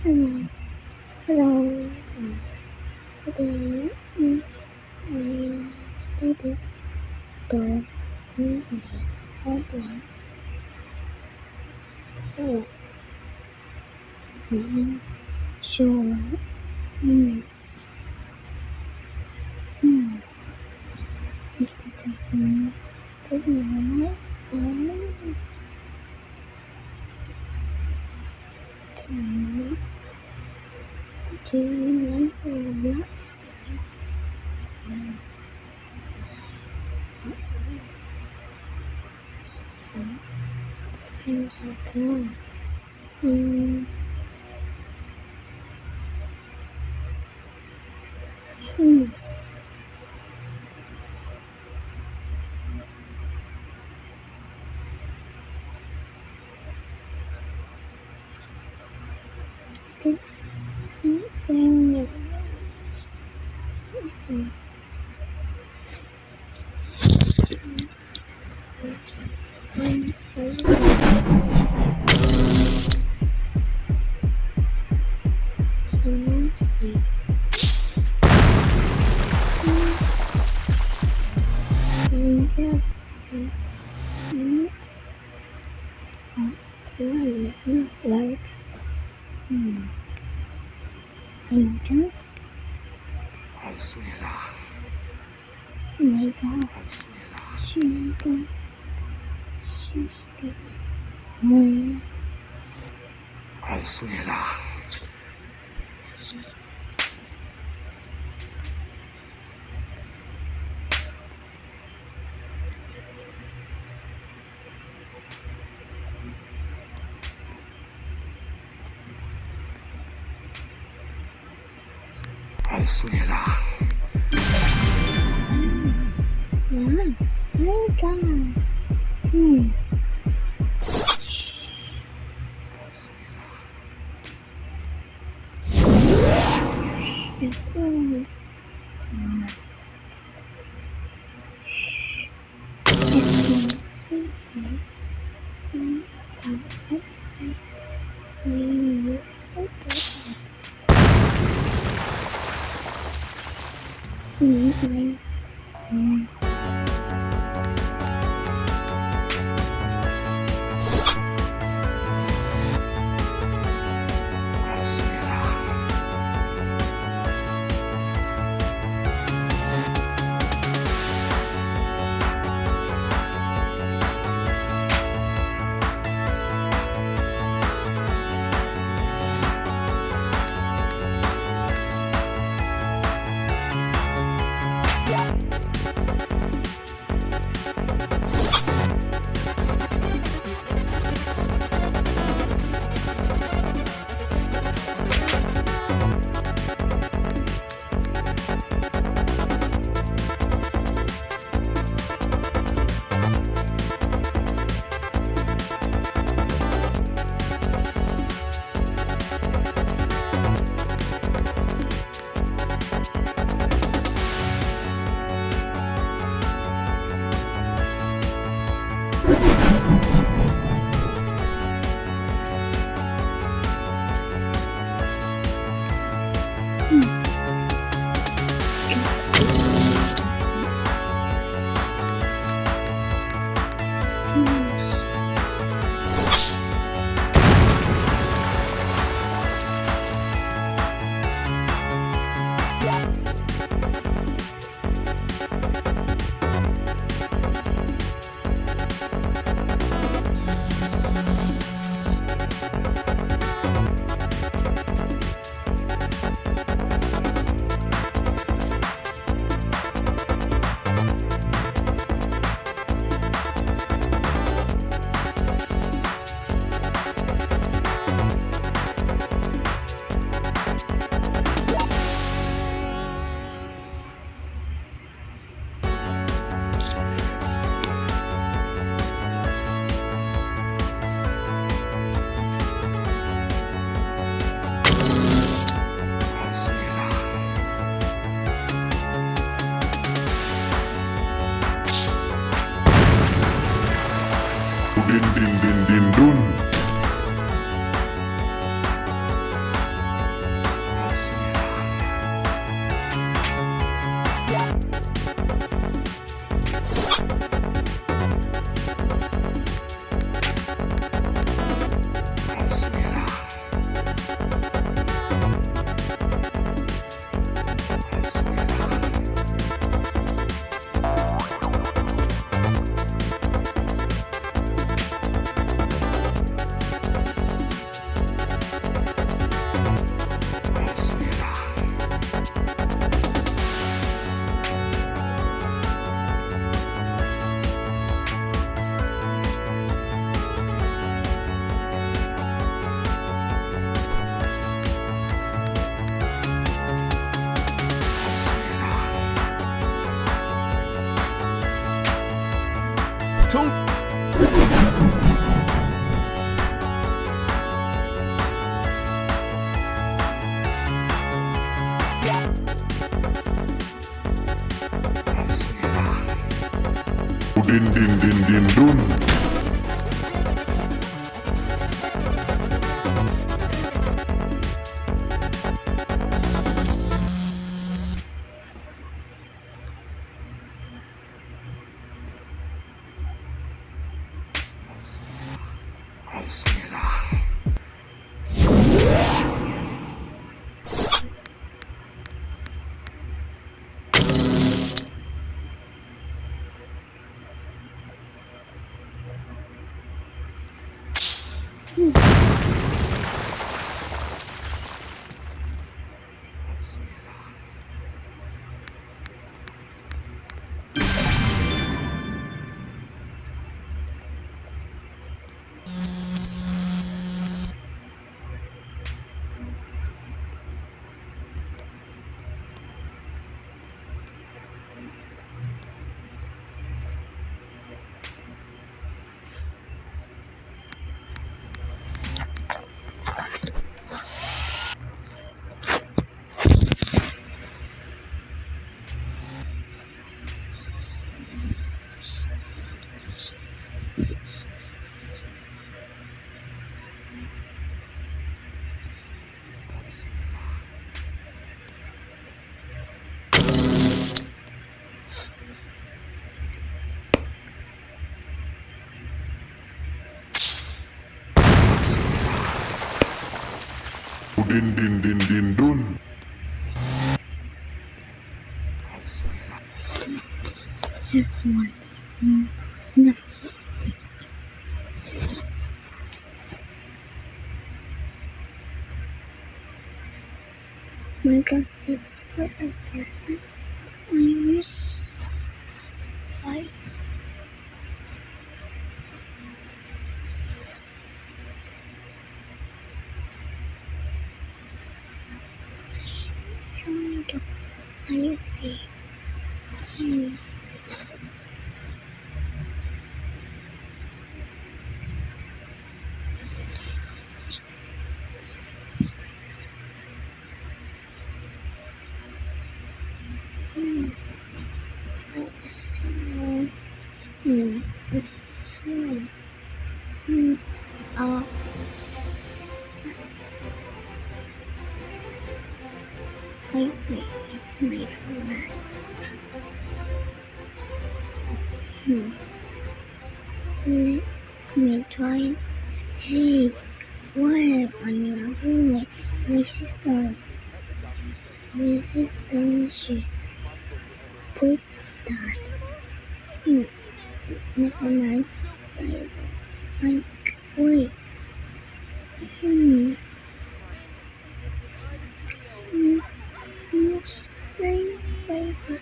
Hello, hello, today I studied the Greek audience for me. Sure, mm, mm, institution, good night, to relax, so this seems so cool. Mm, mm, this thing is one someone say, yeah, mm, why is not like, Angel, 害死你了！my God, 害死你了！ she's getting my 害死你了！害死你了！ mom, no drama. 害死你了！ It's good. Mm-hmm. 害死你了！ 嗯 Achtung! Raus in ihr Dach. Din dun. Raus in ihr Dach. Raus in ihr Dach. Raus in ihr Dach. Din dun. Raus in ihr Dach. Just once. No. My God, it's for a person. I wish I joined the IFA. It's so. Uh, wait, it's my phone. Let me try. Hey, what on your room? My sister. This is delicious. Put that. Never mind. Wait. Stay flavor.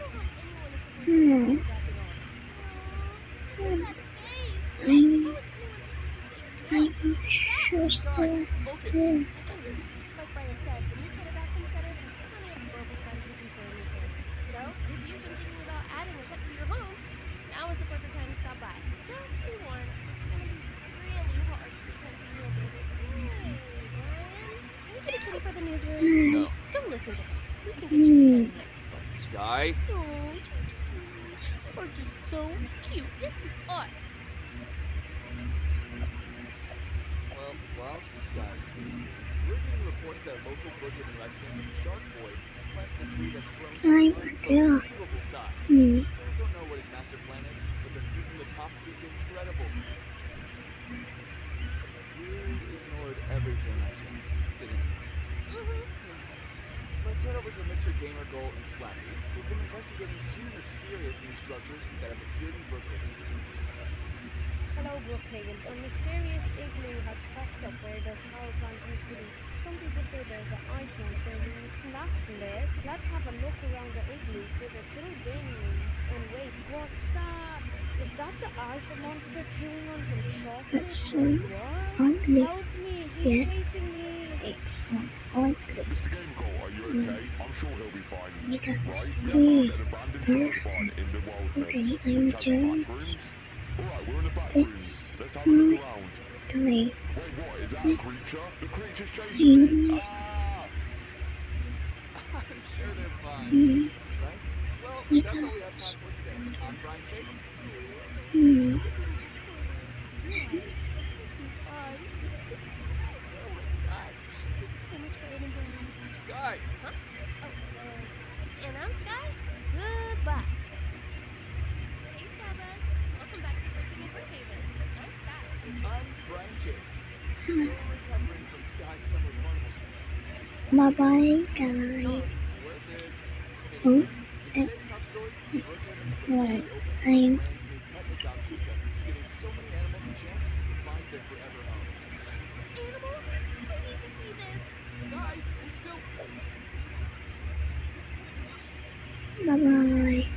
I'm sure so. Focus! Like Brian said, the new pet adoption center has plenty of adorable friends looking for a new family. So, if you've been thinking about adding a pet to your home, now is the perfect time to stop by. Just be warned, it's going to be really hard to be comfy here, baby. Hey, Brian, can we get a kitty for the newsroom? No. Don't listen to him. We can get you a tiny microphone. Sky? Oh, you are just so cute. Yes, you are. Well, while Sky's busy, we're getting reports that local Brookhaven resident Shark Boy has planted a tree that's grown to unbelievable size. Still don't know what his master plan is, but the view from the top is incredible. You ignored everything I said, didn't you? Let's head over to Mr. Gamer Goal and Flappy, who've been investigating two mysterious new structures that have appeared in Brookhaven. Hello, Brookhaven. A mysterious igloo has popped up where the power plant used to be. Some people say there's an ice monster who eats snacks in there. Let's have a look around the igloo. There's a chill gaming room. And wait, what's that? Is that the ice monster chewing on some chocolate? That's so What? ugly. Help me! He's Yeah. chasing me! It's so ugly. Mr. Game Goal, are you okay? I'm sure he'll be fine. Because Right? We he have found an abandoned person. campsite in the world Okay, nest, I'm which has doing. 5 rooms. Alright, we're in the back room. It's Let's have a look around. three. Wait, what? Is that a creature? The creature's chasing me! Ah! I'm sure they're fine, Mm, right? Well, that's all we have time for today. I'm Brian Chase. mm, So much better than Brian. Sky! And I'm Sky. Goodbye. Hey, Skybugs. Welcome back to Breaking in Brookhaven. I'm Sky. And I'm Brian Chase. Still recovering from Sky's summer carnival shows. bye-bye, guys. Worth it. Oh, Anyway, in today's top story, Brookhaven has what? officially opened a I'm- brand new pet adoption center, giving so many animals a chance to find their forever homes. Animals? I need to see this. Sky, we're still... Bye-bye.